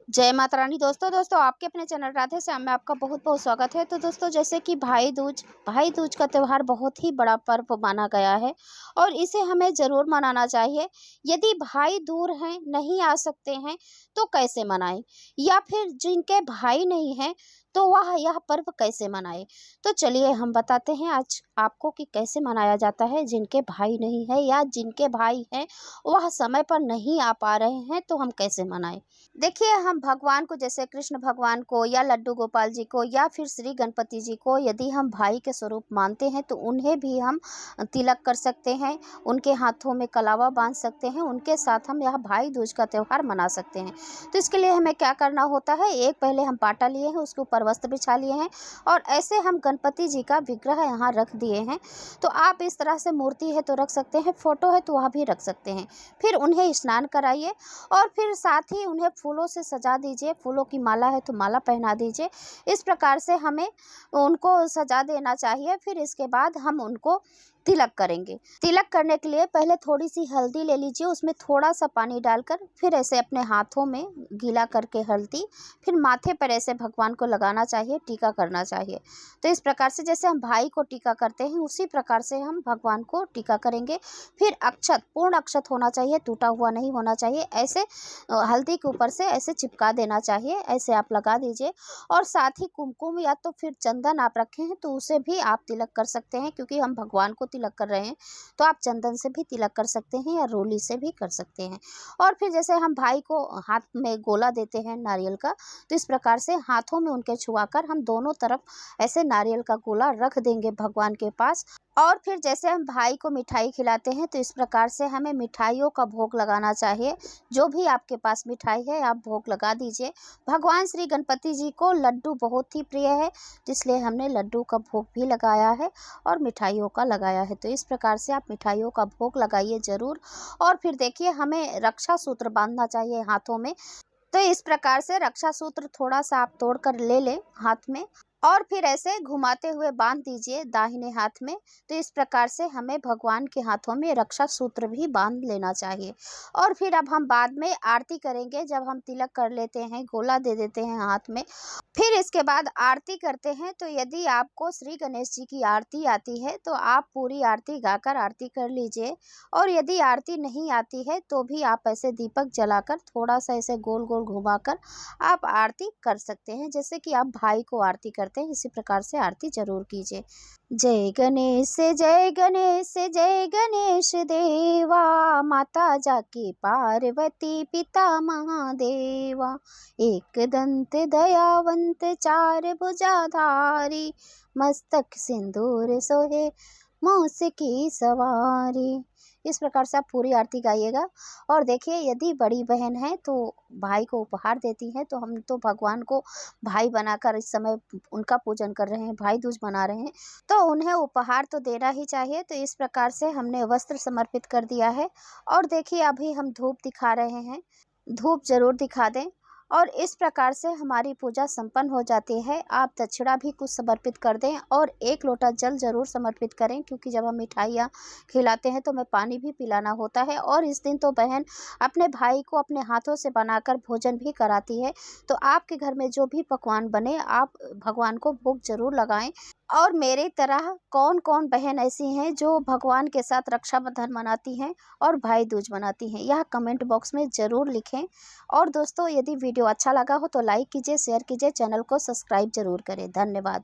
जय माता रानी। दोस्तों आपके अपने चैनल राधे श्याम में आपका बहुत बहुत स्वागत है। तो दोस्तों जैसे कि भाई दूज का त्यौहार बहुत ही बड़ा पर्व माना गया है और इसे हमें ज़रूर मनाना चाहिए। यदि भाई दूर हैं, नहीं आ सकते हैं तो कैसे मनाएं, या फिर जिनके भाई नहीं हैं तो वह यह पर्व कैसे मनाए। तो चलिए हम बताते हैं आज आपको कि कैसे मनाया जाता है। जिनके भाई नहीं है या जिनके भाई हैं वह समय पर नहीं आ पा रहे हैं तो हम कैसे मनाएं। देखिए, हम भगवान को, जैसे कृष्ण भगवान को या लड्डू गोपाल जी को या फिर श्री गणपति जी को यदि हम भाई के स्वरूप मानते हैं तो उन्हें भी हम तिलक कर सकते हैं, उनके हाथों में कलावा बांध सकते हैं, उनके साथ हम यह भाई दूज का त्यौहार मना सकते हैं। तो इसके लिए हमें क्या करना होता है, एक पहले हम पाटा लिए हैं, उसके ऊपर वस्त्र बिछा लिए हैं और ऐसे हम गणपति जी का विग्रह यहाँ रख दिए हैं। तो आप इस तरह से मूर्ति है तो रख सकते हैं, फोटो है तो वह भी रख सकते हैं। फिर उन्हें स्नान कराइए और फिर साथ ही उन्हें फूलों से सजा दीजिए। फूलों की माला है तो माला पहना दीजिए। इस प्रकार से हमें उनको सजा देना चाहिए। फिर इसके बाद हम उनको तिलक करेंगे। तिलक करने के लिए पहले थोड़ी सी हल्दी ले लीजिए, उसमें थोड़ा सा पानी डालकर फिर ऐसे अपने हाथों में गीला करके हल्दी, फिर माथे पर ऐसे भगवान को लगाना चाहिए, टीका करना चाहिए। तो इस प्रकार से जैसे हम भाई को टीका करते हैं उसी प्रकार से हम भगवान को टीका करेंगे। फिर अक्षत, पूर्ण अक्षत होना चाहिए, टूटा हुआ नहीं होना चाहिए। ऐसे हल्दी के ऊपर से ऐसे चिपका देना चाहिए, ऐसे आप लगा दीजिए। और साथ ही कुमकुम या तो फिर चंदन आप रखे हैं तो उसे भी आप तिलक कर सकते हैं, क्योंकि हम भगवान को तिलक कर रहे हैं तो आप चंदन से भी तिलक कर सकते हैं या रोली से भी कर सकते हैं। और फिर जैसे हम भाई को हाथ में गोला देते हैं नारियल का, तो इस प्रकार से हाथों में उनके छुआकर हम दोनों तरफ ऐसे नारियल का गोला रख देंगे भगवान के पास। और फिर जैसे हम भाई को मिठाई खिलाते हैं तो इस प्रकार से हमें मिठाइयों का भोग लगाना चाहिए। जो भी आपके पास मिठाई है आप भोग लगा दीजिए। भगवान श्री गणपति जी को लड्डू बहुत ही प्रिय है, इसलिए हमने लड्डू का भोग भी लगाया है और मिठाइयों का लगाया है। तो इस प्रकार से आप मिठाइयों का भोग लगाइए ज़रूर। और फिर देखिए, हमें रक्षा सूत्र बांधना चाहिए हाथों में। तो इस प्रकार से रक्षा सूत्र थोड़ा सा आप तोड़कर ले लें हाथ में और फिर ऐसे घुमाते हुए बांध दीजिए दाहिने हाथ में। तो इस प्रकार से हमें भगवान के हाथों में रक्षा सूत्र भी बांध लेना चाहिए। और फिर अब हम बाद में आरती करेंगे। जब हम तिलक कर लेते हैं, गोला दे देते हैं हाथ में, फिर इसके बाद आरती करते हैं। तो यदि आपको श्री गणेश जी की आरती आती है तो आप पूरी आरती गाकर आरती कर लीजिए। और यदि आरती नहीं आती है तो भी आप ऐसे दीपक जलाकर थोड़ा सा ऐसे गोल गोल घुमाकर आप आरती कर सकते हैं। जैसे कि आप भाई को आरती करते हैं, इसी प्रकार से आरती जरूर कीजिए। जय गणेश जय गणेश जय गणेश देवा, माता जाकी पार्वती पिता महादेवा, एक दंत दयावंत चार भुजाधारी, मस्तक सिंदूर सोहे मूस की सवारी। इस प्रकार से आप पूरी आरती गाइएगा। और देखिए, यदि बड़ी बहन है तो भाई को उपहार देती है, तो हम तो भगवान को भाई बनाकर इस समय उनका पूजन कर रहे हैं, भाई दूज मना रहे हैं, तो उन्हें उपहार तो देना ही चाहिए। तो इस प्रकार से हमने वस्त्र समर्पित कर दिया है। और देखिए, अभी हम धूप दिखा रहे हैं, धूप जरूर दिखा दें। और इस प्रकार से हमारी पूजा संपन्न हो जाती है। आप दक्षिणा भी कुछ समर्पित कर दें और एक लोटा जल जरूर समर्पित करें, क्योंकि जब हम मिठाइयाँ खिलाते हैं तो हमें पानी भी पिलाना होता है। और इस दिन तो बहन अपने भाई को अपने हाथों से बनाकर भोजन भी कराती है। तो आपके घर में जो भी पकवान बने आप भगवान को भोग जरूर लगाएं। और मेरी तरह कौन कौन बहन ऐसी हैं जो भगवान के साथ रक्षाबंधन मनाती हैं और भाई दूज मनाती हैं, यह कमेंट बॉक्स में ज़रूर लिखें। और दोस्तों, यदि वीडियो अच्छा लगा हो तो लाइक कीजिए, शेयर कीजिए, चैनल को सब्सक्राइब जरूर करें। धन्यवाद।